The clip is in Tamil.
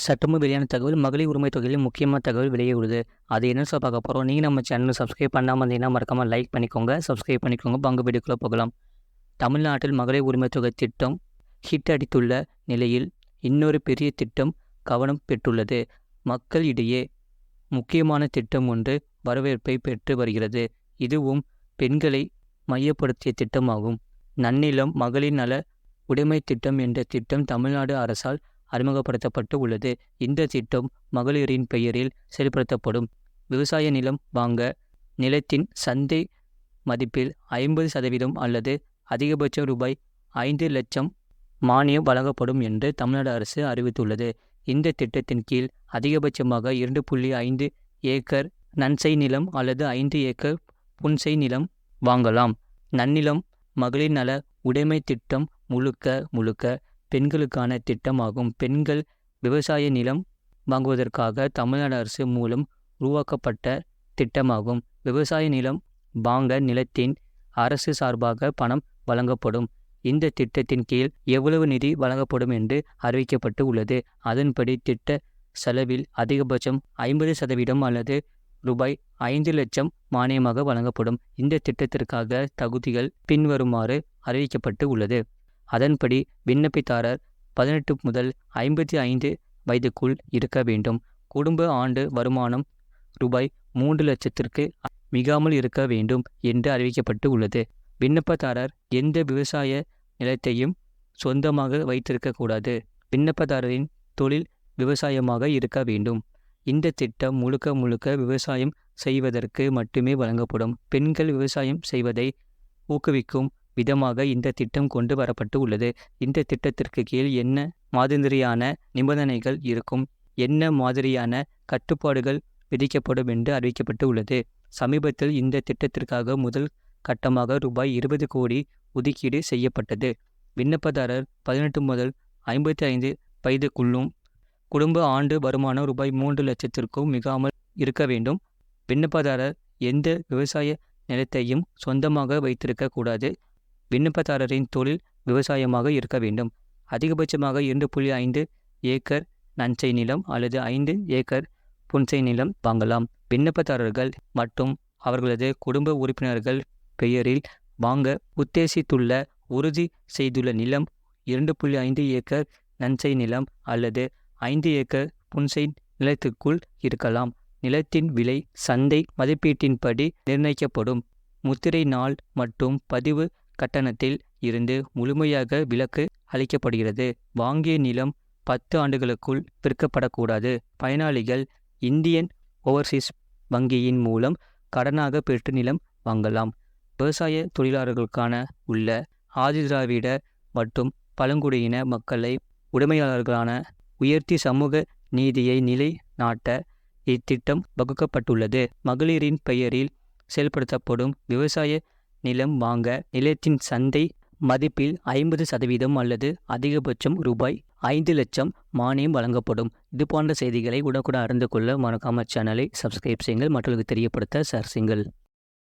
சட்டமும் வெளியான தகவல் மகளிர் உரிமை தொகையில் முக்கியமான தகவல் வெளியிடுது. அது என்னன்னு சொல்ல பார்க்க போகிறோம். நீங்கள் நம்ம சேனல் சப்ஸ்கிரைப் பண்ணாமல் இருந்தீங்கன்னா மறக்காமல் லைக் பண்ணிக்கோங்க, சப்ஸ்கிரைப் பண்ணிக்கோங்க. பங்கு வீடியோக்குள்ளே போகலாம். தமிழ்நாட்டில் மகளிர் உரிமை தொகை திட்டம் ஹிட் அடித்துள்ள நிலையில் இன்னொரு பெரிய திட்டம் கவனம் பெற்றுள்ளது. மக்களிடையே முக்கியமான திட்டம் ஒன்று வரவேற்பை பெற்று வருகிறது. இதுவும் பெண்களை மையப்படுத்திய திட்டமாகும். நன்னிலம் மகளிர் நல உடைமை திட்டம் என்ற திட்டம் தமிழ்நாடு அரசால் அறிமுகப்படுத்தப்பட்டு உள்ளது. இந்த திட்டம் மகளிரின் பெயரில் செயல்படுத்தப்படும். விவசாய நிலம் வாங்க நிலத்தின் சந்தை மதிப்பில் 50% அல்லது அதிகபட்சம் ரூபாய் 5 லட்சம் மானியம் வழங்கப்படும் என்று தமிழ்நாடு அரசு அறிவித்துள்ளது. இந்த திட்டத்தின் கீழ் அதிகபட்சமாக 2.5 ஏக்கர் நன்சை நிலம் அல்லது 5 ஏக்கர் புன்சை நிலம் வாங்கலாம். நன்னிலம் மகளிர் நல உடைமை திட்டம் முழுக்க பெண்களுக்கான திட்டமாகும். பெண்கள் விவசாய நிலம் வாங்குவதற்காக தமிழ்நாடு அரசு மூலம் உருவாக்கப்பட்ட திட்டமாகும். விவசாய நிலம் வாங்க நிலத்தின் அரசு சார்பாக பணம் வழங்கப்படும். இந்த திட்டத்தின் கீழ் எவ்வளவு நிதி வழங்கப்படும் என்று அறிவிக்கப்பட்டு உள்ளது. அதன்படி திட்ட செலவில் அதிகபட்சம் 50% அல்லது ரூபாய் 5 லட்சம் மானியமாக வழங்கப்படும். இந்த திட்டத்திற்காக தகுதிகள் பின்வருமாறு அறிவிக்கப்பட்டு உள்ளது. அதன்படி விண்ணப்பித்தாரர் 18 முதல் 55 வயதுக்குள் இருக்க வேண்டும். குடும்ப ஆண்டு வருமானம் ரூபாய் 3 லட்சத்திற்கு மிகாமல் இருக்க வேண்டும் என்று அறிவிக்கப்பட்டு உள்ளது. விண்ணப்பதாரர் எந்த விவசாய நிலத்தையும் சொந்தமாக வைத்திருக்கக்கூடாது. விண்ணப்பதாரரின் தொழில் விவசாயமாக இருக்க வேண்டும். இந்த திட்டம் முழுக்க விவசாயம் செய்வதற்கு மட்டுமே வழங்கப்படும். பெண்கள் விவசாயம் செய்வதை ஊக்குவிக்கும் விதமாக இந்த திட்டம் கொண்டு வரப்பட்டு உள்ளது. இந்த திட்டத்திற்கு கீழ் என்ன மாதிரியான நிபந்தனைகள் இருக்கும், என்ன மாதிரியான கட்டுப்பாடுகள் விதிக்கப்படும் என்று அறிவிக்கப்பட்டு உள்ளது. சமீபத்தில் இந்த திட்டத்திற்காக முதல் கட்டமாக ரூபாய் 20 கோடி ஒதுக்கீடு செய்யப்பட்டது. விண்ணப்பதாரர் 18 முதல் 55 வயதுக்குள்ளும் குடும்ப ஆண்டு வருமானம் ரூபாய் 3 லட்சத்திற்கும் மிகாமல் இருக்க வேண்டும். விண்ணப்பதாரர் எந்த விவசாய நிலத்தையும் சொந்தமாக வைத்திருக்க கூடாது. விண்ணப்பதாரரின் தொழில் விவசாயமாக இருக்க வேண்டும். அதிகபட்சமாக 2.5 ஏக்கர் நன்சை நிலம் அல்லது 5 ஏக்கர் புன்சை நிலம் வாங்கலாம். விண்ணப்பதாரர்கள் மற்றும் அவர்களது குடும்ப உறுப்பினர்கள் பெயரில் வாங்க உத்தேசித்துள்ள உறுதி செய்துள்ள நிலம் 2.5 ஏக்கர் நன்சை நிலம் அல்லது 5 ஏக்கர் புன்சை நிலத்திற்குள் இருக்கலாம். நிலத்தின் விலை சந்தை மதிப்பீட்டின்படி நிர்ணயிக்கப்படும். முத்திரை நாள் மற்றும் பதிவு கட்டணத்தில் இருந்து முழுமையாக விலக்கு அளிக்கப்படுகிறது. வாங்கிய நிலம் 10 ஆண்டுகளுக்குள் விற்கப்படக்கூடாது. பயனாளிகள் இந்தியன் ஓவர்சீஸ் வங்கியின் மூலம் கடனாக பெற்று நிலம் வாங்கலாம். விவசாய தொழிலாளர்களுக்கான உள்ள ஆதிதிராவிட மற்றும் பழங்குடியின மக்களை உடைமையாளர்களான உயர்த்தி சமூக நீதியை நிலைநாட்ட இத்திட்டம் வகுக்கப்பட்டுள்ளது. மகளிரின் பெயரில் செயல்படுத்தப்படும். விவசாய நிலம் வாங்க நிலத்தின் சந்தை மதிப்பில் 50% அல்லது அதிகபட்சம் ரூபாய் 5 லட்சம் மானியம் வழங்கப்படும். இது போன்ற செய்திகளை உடனுக்குடன் அறிந்து கொள்ள மறக்காம சேனலை சப்ஸ்கிரைப் செய்யுங்கள். மற்றவர்களுக்கு தெரியப்படுத்த ஷேர் செய்யுங்கள்.